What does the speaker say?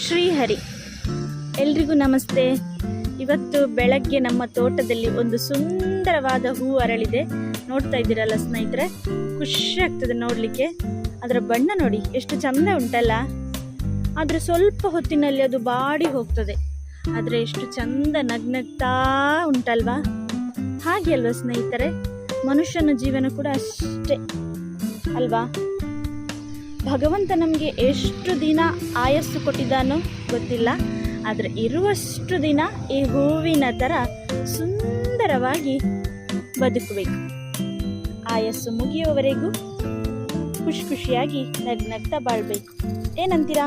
ಶ್ರೀಹರಿ, ಎಲ್ರಿಗೂ ನಮಸ್ತೆ. ಇವತ್ತು ಬೆಳಗ್ಗೆ ನಮ್ಮ ತೋಟದಲ್ಲಿ ಒಂದು ಸುಂದರವಾದ ಹೂ ಅರಳಿದೆ. ನೋಡ್ತಾ ಇದ್ದೀರಲ್ಲ ಸ್ನೇಹಿತರೆ, ಖುಷಿ ಆಗ್ತದೆ ನೋಡಲಿಕ್ಕೆ. ಅದರ ಬಣ್ಣ ನೋಡಿ ಎಷ್ಟು ಚಂದ ಉಂಟಲ್ಲ. ಆದರೆ ಸ್ವಲ್ಪ ಹೊತ್ತಿನಲ್ಲಿ ಅದು ಬಾಡಿ ಹೋಗ್ತದೆ. ಆದರೆ ಎಷ್ಟು ಚಂದ ನಗ್ನಗ್ತಾ ಉಂಟಲ್ವಾ? ಹಾಗೆ ಅಲ್ವಾ ಸ್ನೇಹಿತರೆ, ಮನುಷ್ಯನ ಜೀವನ ಕೂಡ ಅಷ್ಟೇ ಅಲ್ವಾ? ಭಗವಂತ ನಮಗೆ ಎಷ್ಟು ದಿನ ಆಯಸ್ಸು ಕೊಟ್ಟಿದ್ದಾನೋ ಗೊತ್ತಿಲ್ಲ, ಆದರೆ ಇರುವಷ್ಟು ದಿನ ಈ ಹೂವಿನ ಥರ ಸುಂದರವಾಗಿ ಬದುಕಬೇಕು. ಆಯಸ್ಸು ಮುಗಿಯುವವರೆಗೂ ಖುಷಿಯಾಗಿ ನಗ್ನಗ್ತಾ ಬಾಳ್ಬೇಕು. ಏನಂತೀರಾ?